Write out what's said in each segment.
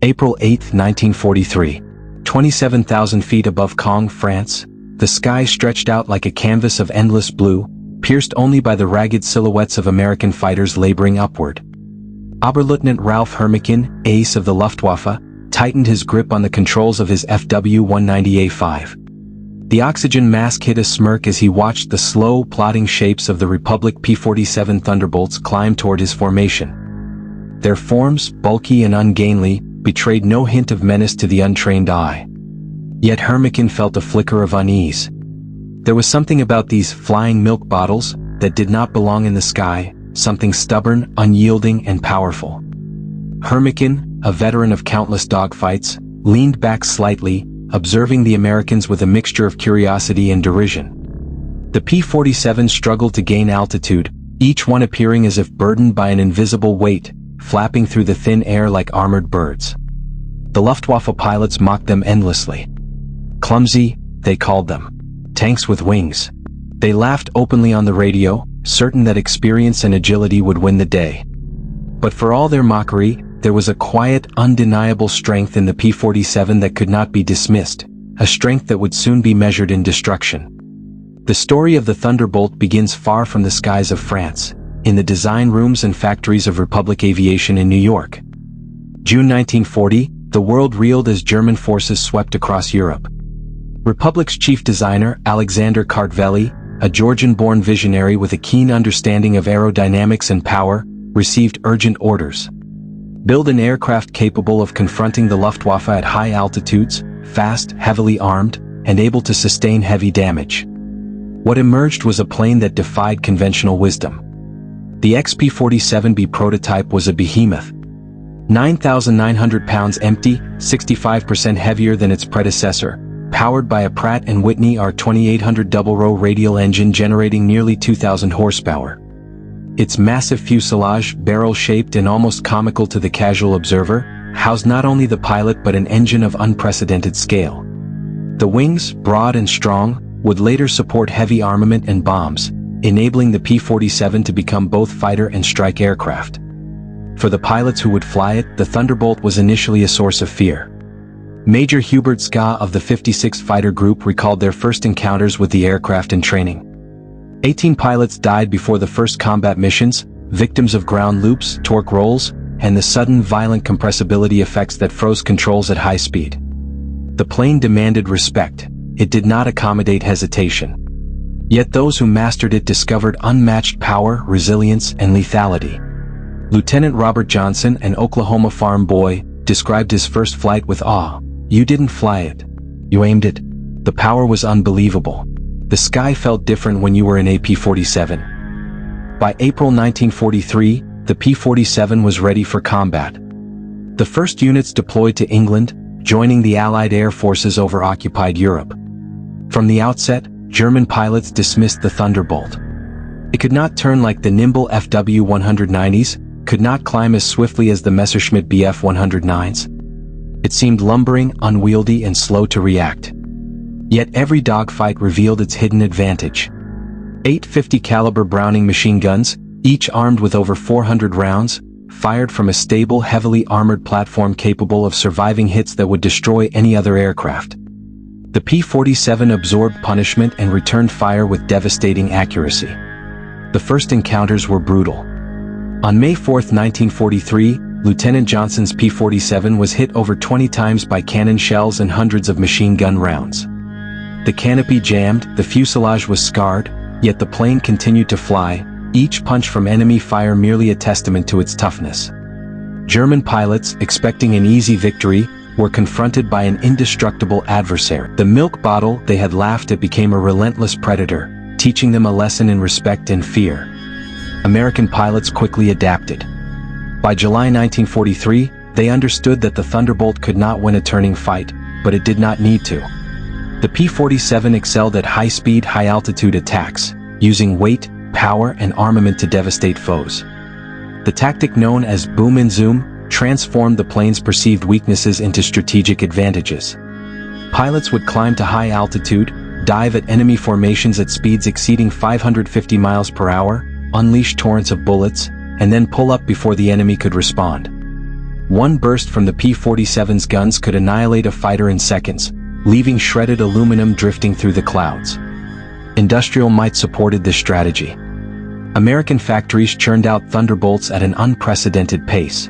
April 8, 1943. 27,000 feet above Caen, France, the sky stretched out like a canvas of endless blue, pierced only by the ragged silhouettes of American fighters laboring upward. Oberleutnant Ralph Hermikin, ace of the Luftwaffe, tightened his grip on the controls of his FW-190A5. The oxygen mask hid a smirk as he watched the slow, plodding shapes of the Republic P-47 Thunderbolts climb toward his formation. Their forms, bulky and ungainly, betrayed no hint of menace to the untrained eye. Yet Hermikin felt a flicker of unease. There was something about these flying milk bottles that did not belong in the sky, something stubborn, unyielding, and powerful. Hermikin, a veteran of countless dogfights, leaned back slightly, observing the Americans with a mixture of curiosity and derision. The P-47 struggled to gain altitude, each one appearing as if burdened by an invisible weight, flapping through the thin air like armored birds. The Luftwaffe pilots mocked them endlessly. Clumsy, they called them. Tanks with wings. They laughed openly on the radio, certain that experience and agility would win the day. But for all their mockery, there was a quiet, undeniable strength in the P-47 that could not be dismissed, a strength that would soon be measured in destruction. The story of the Thunderbolt begins far from the skies of France, in the design rooms and factories of Republic Aviation in New York. June 1940, the world reeled as German forces swept across Europe. Republic's chief designer, Alexander Kartveli, a Georgian-born visionary with a keen understanding of aerodynamics and power, received urgent orders. Build an aircraft capable of confronting the Luftwaffe at high altitudes, fast, heavily armed, and able to sustain heavy damage. What emerged was a plane that defied conventional wisdom. The XP-47B prototype was a behemoth. 9,900 pounds empty, 65% heavier than its predecessor, powered by a Pratt & Whitney R2800 double-row radial engine generating nearly 2,000 horsepower. Its massive fuselage, barrel-shaped and almost comical to the casual observer, housed not only the pilot but an engine of unprecedented scale. The wings, broad and strong, would later support heavy armament and bombs, enabling the P-47 to become both fighter and strike aircraft. For the pilots who would fly it, the Thunderbolt was initially a source of fear. Major Hubert Ska of the 56th Fighter Group recalled their first encounters with the aircraft in training. 18 pilots died before the first combat missions, victims of ground loops, torque rolls, and the sudden violent compressibility effects that froze controls at high speed. The plane demanded respect. It did not accommodate hesitation. Yet those who mastered it discovered unmatched power, resilience, and lethality. Lieutenant Robert Johnson, an Oklahoma farm boy, described his first flight with awe. "You didn't fly it. You aimed it. The power was unbelievable. The sky felt different when you were in a P-47." By April 1943, the P-47 was ready for combat. The first units deployed to England, joining the Allied air forces over occupied Europe. From the outset, German pilots dismissed the Thunderbolt. It could not turn like the nimble FW-190s, could not climb as swiftly as the Messerschmitt Bf-109s. It seemed lumbering, unwieldy, and slow to react. Yet every dogfight revealed its hidden advantage. 850 caliber Browning machine guns, each armed with over 400 rounds, fired from a stable, heavily armored platform capable of surviving hits that would destroy any other aircraft. The P-47 absorbed punishment and returned fire with devastating accuracy. The first encounters were brutal. On May 4, 1943, Lieutenant Johnson's P-47 was hit over 20 times by cannon shells and hundreds of machine gun rounds. The canopy jammed, the fuselage was scarred, yet the plane continued to fly, each punch from enemy fire merely a testament to its toughness. German pilots, expecting an easy victory, were confronted by an indestructible adversary. The milk bottle they had laughed at became a relentless predator, teaching them a lesson in respect and fear. American pilots quickly adapted. By July 1943, they understood that the Thunderbolt could not win a turning fight, but it did not need to. The P-47 excelled at high-speed, high-altitude attacks, using weight, power, and armament to devastate foes. The tactic known as boom and zoom transformed the plane's perceived weaknesses into strategic advantages. Pilots would climb to high altitude, dive at enemy formations at speeds exceeding 550 miles per hour, unleash torrents of bullets, and then pull up before the enemy could respond. One burst from the P-47's guns could annihilate a fighter in seconds, leaving shredded aluminum drifting through the clouds. Industrial might supported this strategy. American factories churned out Thunderbolts at an unprecedented pace.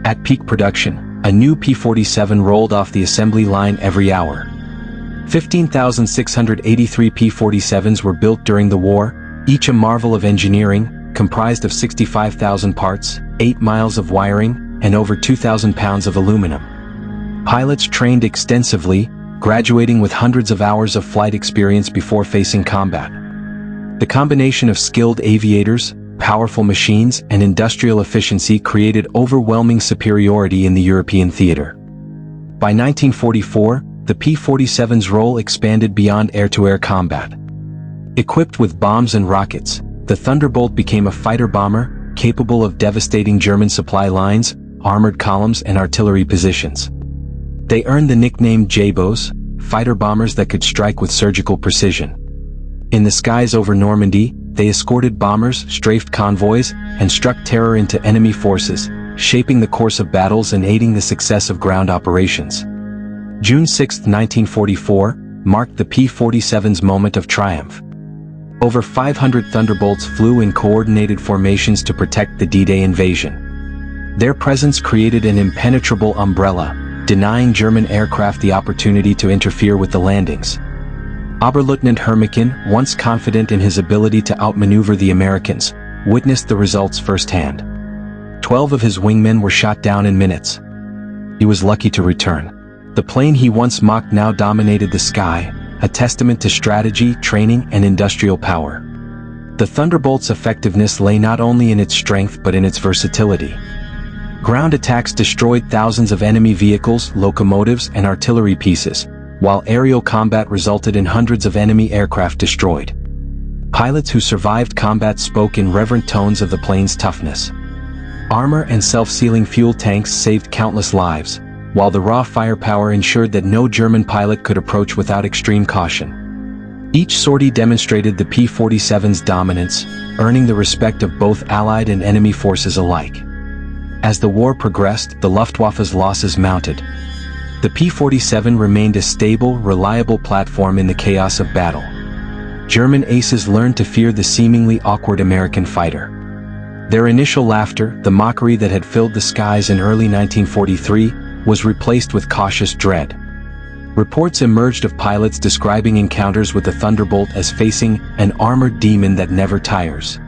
At peak production, a new P-47 rolled off the assembly line every hour. 15,683 P-47s were built during the war, each a marvel of engineering, comprised of 65,000 parts, 8 miles of wiring, and over 2,000 pounds of aluminum. Pilots trained extensively, graduating with hundreds of hours of flight experience before facing combat. The combination of skilled aviators, powerful machines, and industrial efficiency created overwhelming superiority in the European theater. By 1944, the P-47's role expanded beyond air-to-air combat. Equipped with bombs and rockets, the Thunderbolt became a fighter bomber, capable of devastating German supply lines, armored columns, and artillery positions. They earned the nickname J-bows, fighter bombers that could strike with surgical precision. In the skies over Normandy, they escorted bombers, strafed convoys, and struck terror into enemy forces, shaping the course of battles and aiding the success of ground operations. June 6, 1944, marked the P-47's moment of triumph. Over 500 Thunderbolts flew in coordinated formations to protect the D-Day invasion. Their presence created an impenetrable umbrella, denying German aircraft the opportunity to interfere with the landings. Oberleutnant Hermikin, once confident in his ability to outmaneuver the Americans, witnessed the results firsthand. 12 of his wingmen were shot down in minutes. He was lucky to return. The plane he once mocked now dominated the sky, a testament to strategy, training, and industrial power. The Thunderbolt's effectiveness lay not only in its strength but in its versatility. Ground attacks destroyed thousands of enemy vehicles, locomotives, and artillery pieces, while aerial combat resulted in hundreds of enemy aircraft destroyed. Pilots who survived combat spoke in reverent tones of the plane's toughness. Armor and self-sealing fuel tanks saved countless lives, while the raw firepower ensured that no German pilot could approach without extreme caution. Each sortie demonstrated the P-47's dominance, earning the respect of both Allied and enemy forces alike. As the war progressed, the Luftwaffe's losses mounted. The P-47 remained a stable, reliable platform in the chaos of battle. German aces learned to fear the seemingly awkward American fighter. Their initial laughter, the mockery that had filled the skies in early 1943, was replaced with cautious dread. Reports emerged of pilots describing encounters with the Thunderbolt as facing an armored demon that never tires.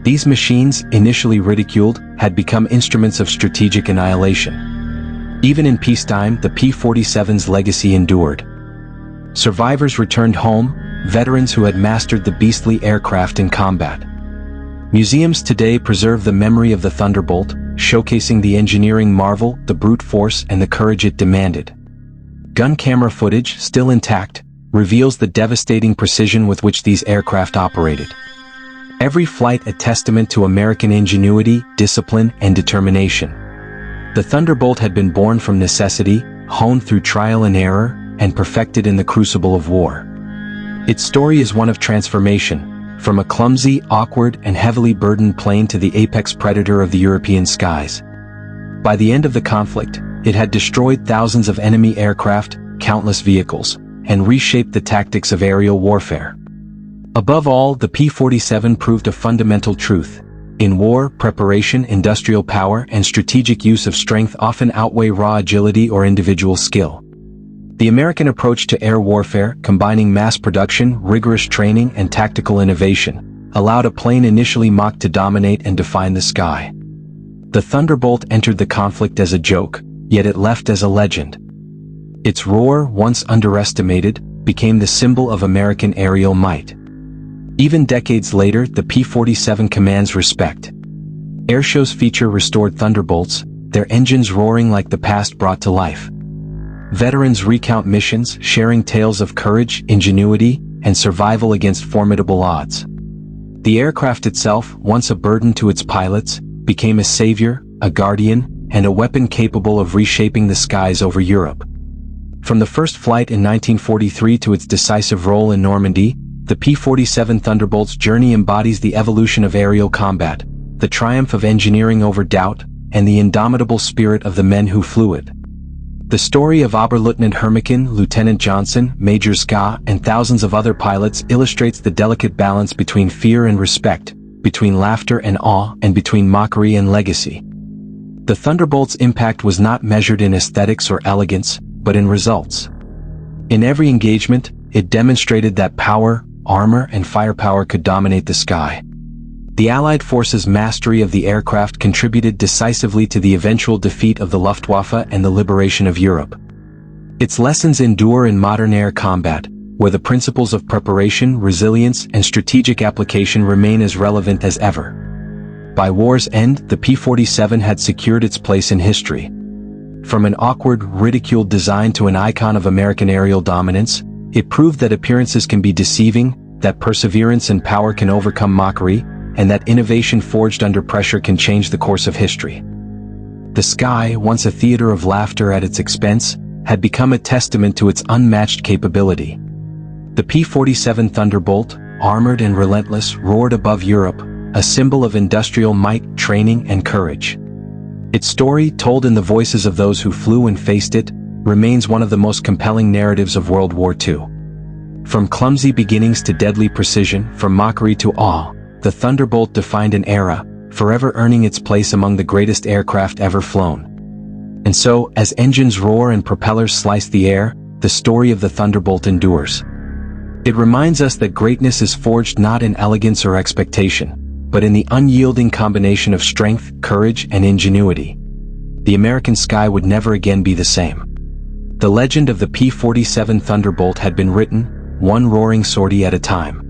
These machines, initially ridiculed, had become instruments of strategic annihilation. Even in peacetime, the P-47's legacy endured. Survivors returned home, veterans who had mastered the beastly aircraft in combat. Museums today preserve the memory of the Thunderbolt, showcasing the engineering marvel, the brute force, and the courage it demanded. Gun camera footage, still intact, reveals the devastating precision with which these aircraft operated. Every flight a testament to American ingenuity, discipline, and determination. The Thunderbolt had been born from necessity, honed through trial and error, and perfected in the crucible of war. Its story is one of transformation, from a clumsy, awkward, and heavily burdened plane to the apex predator of the European skies. By the end of the conflict, it had destroyed thousands of enemy aircraft, countless vehicles, and reshaped the tactics of aerial warfare. Above all, the P-47 proved a fundamental truth. In war, preparation, industrial power, and strategic use of strength often outweigh raw agility or individual skill. The American approach to air warfare, combining mass production, rigorous training, and tactical innovation, allowed a plane initially mocked to dominate and define the sky. The Thunderbolt entered the conflict as a joke, yet it left as a legend. Its roar, once underestimated, became the symbol of American aerial might. Even decades later, the P-47 commands respect. Airshows feature restored Thunderbolts, their engines roaring like the past brought to life. Veterans recount missions, sharing tales of courage, ingenuity, and survival against formidable odds. The aircraft itself, once a burden to its pilots, became a savior, a guardian, and a weapon capable of reshaping the skies over Europe. From the first flight in 1943 to its decisive role in Normandy, the P-47 Thunderbolt's journey embodies the evolution of aerial combat, the triumph of engineering over doubt, and the indomitable spirit of the men who flew it. The story of Oberleutnant Hermikin, Lieutenant Johnson, Major Ska, and thousands of other pilots illustrates the delicate balance between fear and respect, between laughter and awe, and between mockery and legacy. The Thunderbolt's impact was not measured in aesthetics or elegance, but in results. In every engagement, it demonstrated that power, armor, and firepower could dominate the sky. The Allied forces' mastery of the aircraft contributed decisively to the eventual defeat of the Luftwaffe and the liberation of Europe. Its lessons endure in modern air combat, where the principles of preparation, resilience, and strategic application remain as relevant as ever. By war's end, the P-47 had secured its place in history. From an awkward, ridiculed design to an icon of American aerial dominance, it proved that appearances can be deceiving, that perseverance and power can overcome mockery, and that innovation forged under pressure can change the course of history. The sky, once a theater of laughter at its expense, had become a testament to its unmatched capability. The P-47 Thunderbolt, armored and relentless, roared above Europe, a symbol of industrial might, training, and courage. Its story, told in the voices of those who flew and faced it, remains one of the most compelling narratives of World War II. From clumsy beginnings to deadly precision, from mockery to awe, the Thunderbolt defined an era, forever earning its place among the greatest aircraft ever flown. And so, as engines roar and propellers slice the air, the story of the Thunderbolt endures. It reminds us that greatness is forged not in elegance or expectation, but in the unyielding combination of strength, courage, and ingenuity. The American sky would never again be the same. The legend of the P-47 Thunderbolt had been written, one roaring sortie at a time.